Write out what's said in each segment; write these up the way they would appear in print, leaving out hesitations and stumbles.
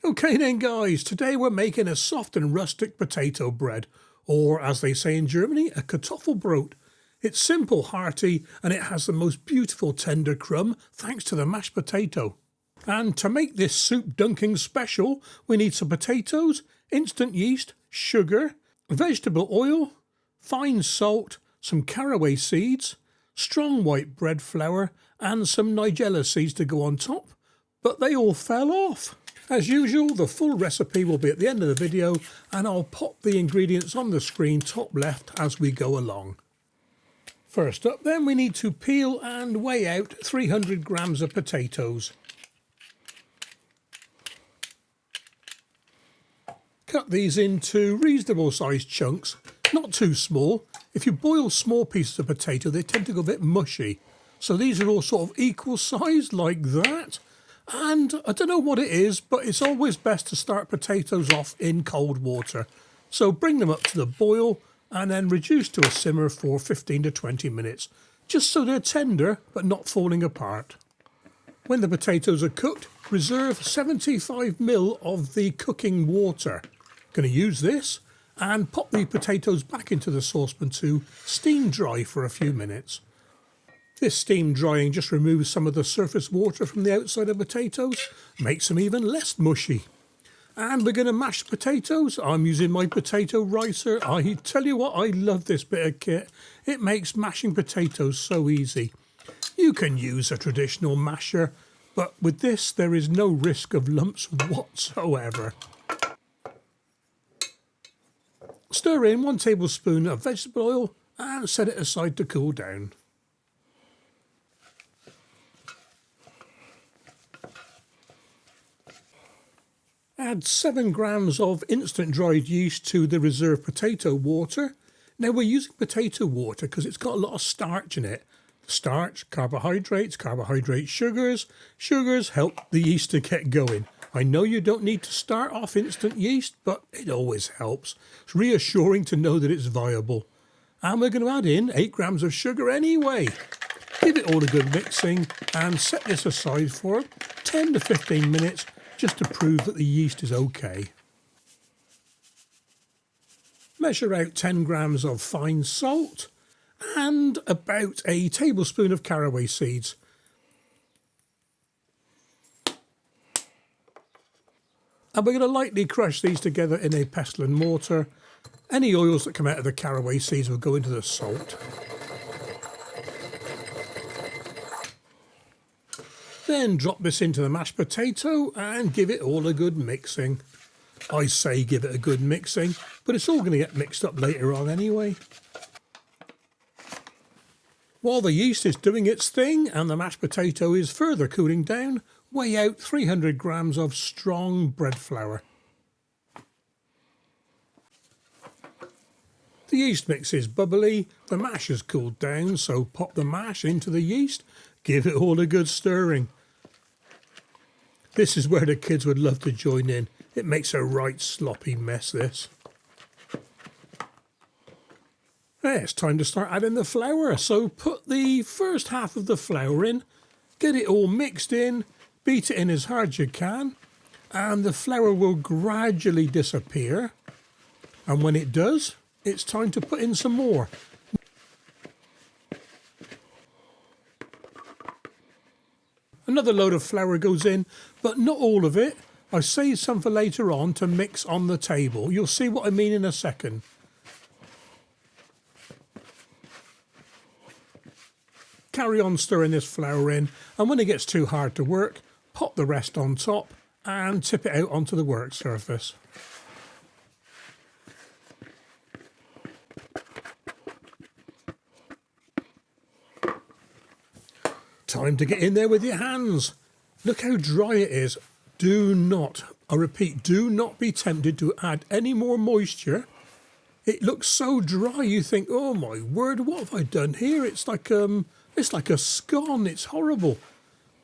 Okay then guys, today we're making a soft and rustic potato bread, or as they say in Germany, a Kartoffelbrot. It's simple, hearty, and it has the most beautiful tender crumb thanks to the mashed potato. And to make this soup dunking special, we need some potatoes, instant yeast, sugar, vegetable oil, fine salt, some caraway seeds, strong white bread flour, and some nigella seeds to go on top, but they all fell off. As usual, the full recipe will be at the end of the video, and I'll pop the ingredients on the screen top left as we go along. First up then, we need to peel and weigh out 300 grams of potatoes. Cut these into reasonable sized chunks, not too small. If you boil small pieces of potato, they tend to go a bit mushy. So these are all sort of equal size like that. And I don't know what it is, but it's always best to start potatoes off in cold water. So bring them up to the boil and then reduce to a simmer for 15 to 20 minutes, just so they're tender but not falling apart. When the potatoes are cooked, reserve 75 ml of the cooking water. Going to use this and pop the potatoes back into the saucepan to steam dry for a few minutes. This steam drying just removes some of the surface water from the outside of potatoes, makes them even less mushy. And we're going to mash the potatoes. I'm using my potato ricer. I tell you what, I love this bit of kit. It makes mashing potatoes so easy. You can use a traditional masher, but with this there is no risk of lumps whatsoever. Stir in 1 tablespoon of vegetable oil and set it aside to cool down. Add 7 grams of instant dried yeast to the reserved potato water. Now we're using potato water because it's got a lot of starch in it. Starch, carbohydrates, sugars. Sugars help the yeast to get going. I know you don't need to start off instant yeast, but it always helps. It's reassuring to know that it's viable. And we're going to add in 8 grams of sugar anyway. Give it all a good mixing and set this aside for 10 to 15 minutes just to prove that the yeast is okay. Measure out 10 grams of fine salt and about a tablespoon of caraway seeds. And we're going to lightly crush these together in a pestle and mortar. Any oils that come out of the caraway seeds will go into the salt. Then drop this into the mashed potato and give it all a good mixing. I say give it a good mixing, but it's all going to get mixed up later on anyway. While the yeast is doing its thing and the mashed potato is further cooling down, weigh out 300 grams of strong bread flour. The yeast mix is bubbly, the mash has cooled down, so pop the mash into the yeast, give it all a good stirring. This is where the kids would love to join in. It makes a right sloppy mess, this. There, it's time to start adding the flour. So put the first half of the flour in, get it all mixed in, beat it in as hard as you can, and the flour will gradually disappear. And when it does, it's time to put in some more. Another load of flour goes in, but not all of it. I saved some for later on to mix on the table. You'll see what I mean in a second. Carry on stirring this flour in, and when it gets too hard to work, pop the rest on top and tip it out onto the work surface. Time to get in there with your hands. Look how dry it is. Do not, I repeat, do not be tempted to add any more moisture. It looks so dry you think, oh my word, what have I done here? It's like a scone, it's horrible.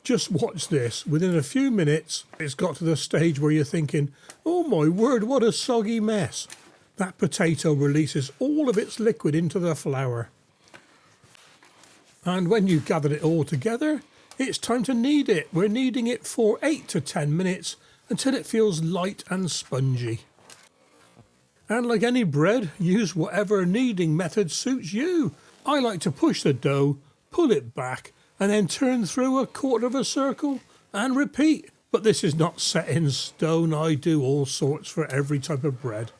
Just watch this. Within a few minutes, it's got to the stage where you're thinking, oh my word, what a soggy mess. That potato releases all of its liquid into the flour. And when you've gathered it all together, it's time to knead it. We're kneading it for 8 to 10 minutes until it feels light and spongy. And like any bread, use whatever kneading method suits you. I like to push the dough, pull it back, and then turn through a quarter of a circle and repeat. But this is not set in stone. I do all sorts for every type of bread.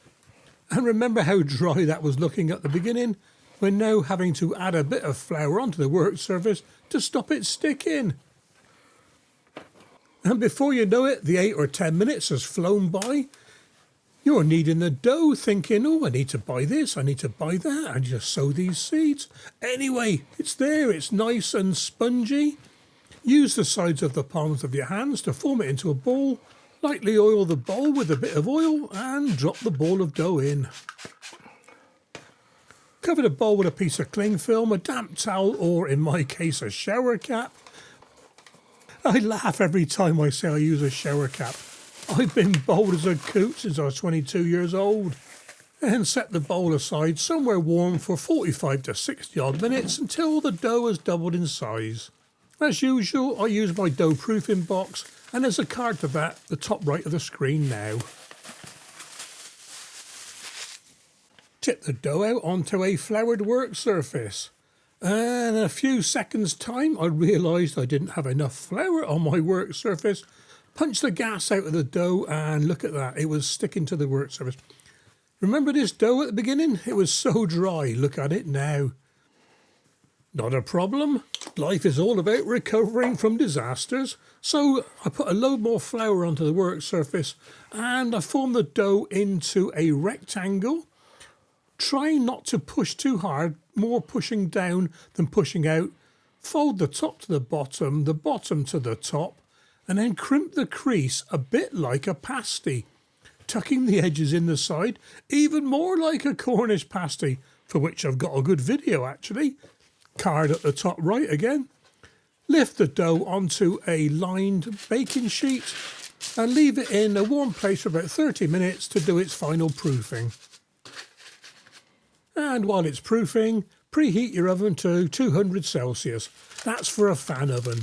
And remember how dry that was looking at the beginning? We're now having to add a bit of flour onto the work surface to stop it sticking. And before you know it, the 8 or 10 minutes has flown by. You're kneading the dough thinking, oh, I need to buy this, I need to buy that, I need to sow these seeds. Anyway, it's there, it's nice and spongy. Use the sides of the palms of your hands to form it into a ball. Lightly oil the bowl with a bit of oil and drop the ball of dough in. Cover the bowl with a piece of cling film, a damp towel, or in my case, a shower cap. I laugh every time I say I use a shower cap. I've been bold as a coot since I was 22 years old. And set the bowl aside somewhere warm for 45 to 60 odd minutes until the dough has doubled in size. As usual, I use my dough proofing box, and there's a card to that, the top right of the screen now. Tip the dough out onto a floured work surface. And in a few seconds' time, I realised I didn't have enough flour on my work surface. Punch the gas out of the dough and look at that, it was sticking to the work surface. Remember this dough at the beginning? It was so dry, look at it now. Not a problem, life is all about recovering from disasters. So I put a load more flour onto the work surface and I formed the dough into a rectangle. Try not to push too hard, more pushing down than pushing out. Fold the top to the bottom to the top, and then crimp the crease a bit like a pasty, tucking the edges in the side, even more like a Cornish pasty, for which I've got a good video actually. Card at the top right again. Lift the dough onto a lined baking sheet and leave it in a warm place for about 30 minutes to do its final proofing. And while it's proofing, preheat your oven to 200 Celsius. That's for a fan oven.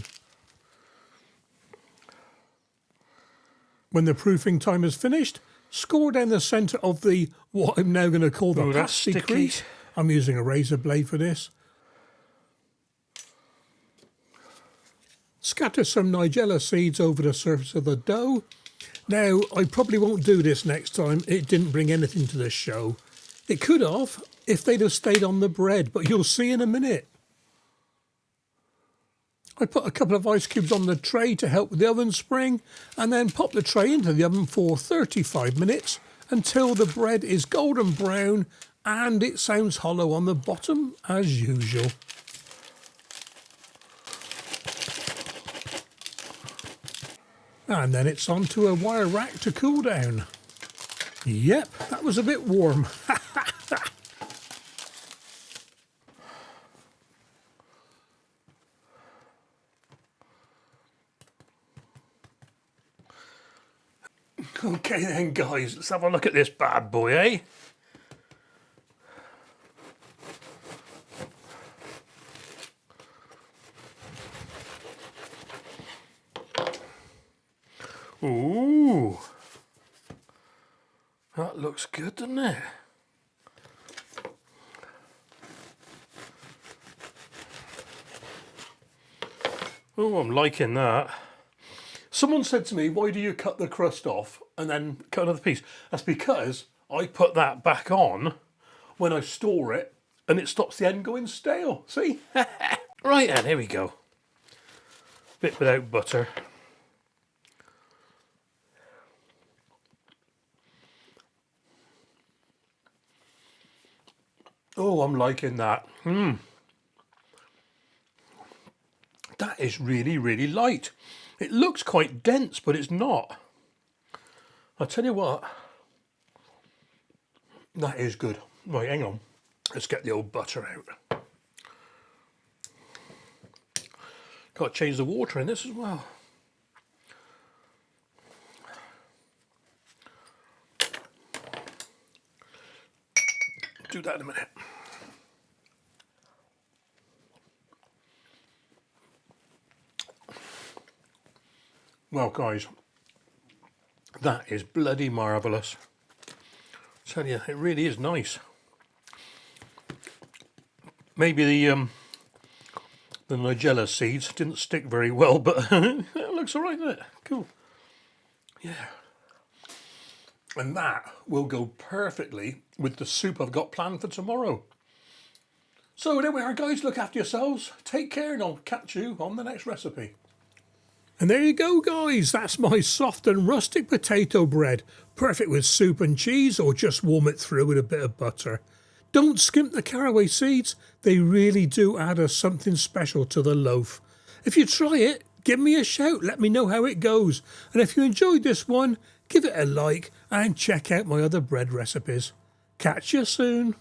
When the proofing time is finished, score down the centre of the, what I'm now going to call the pasty crease. I'm using a razor blade for this. Scatter some nigella seeds over the surface of the dough. Now, I probably won't do this next time. It didn't bring anything to the show. It could have, if they'd have stayed on the bread, but you'll see in a minute. I put a couple of ice cubes on the tray to help with the oven spring, and then pop the tray into the oven for 35 minutes until the bread is golden brown and it sounds hollow on the bottom as usual. And then it's onto a wire rack to cool down. Yep, that was a bit warm. Okay then guys, let's have a look at this bad boy, eh? Ooh, that looks good, doesn't it? Oh, I'm liking that. Someone said to me, why do you cut the crust off and then cut another piece? That's because I put that back on when I store it and it stops the end going stale. See? Right then, here we go. Bit without butter. Oh, I'm liking that. That is really, really light. It looks quite dense, but it's not. I'll tell you what. That is good. Right, hang on. Let's get the old butter out. Got to change the water in this as well. Do that in a minute. Well guys, That is bloody marvellous. I tell you, it really is nice. Maybe the Nigella seeds didn't stick very well, but it looks all right, doesn't it? Cool. Yeah. And that will go perfectly with the soup I've got planned for tomorrow. So there we are, guys. Look after yourselves. Take care, and I'll catch you on the next recipe. And there you go, guys. That's my soft and rustic potato bread. Perfect with soup and cheese, or just warm it through with a bit of butter. Don't skimp the caraway seeds. They really do add something special to the loaf. If you try it, give me a shout. Let me know how it goes. And if you enjoyed this one, give it a like and check out my other bread recipes. Catch you soon.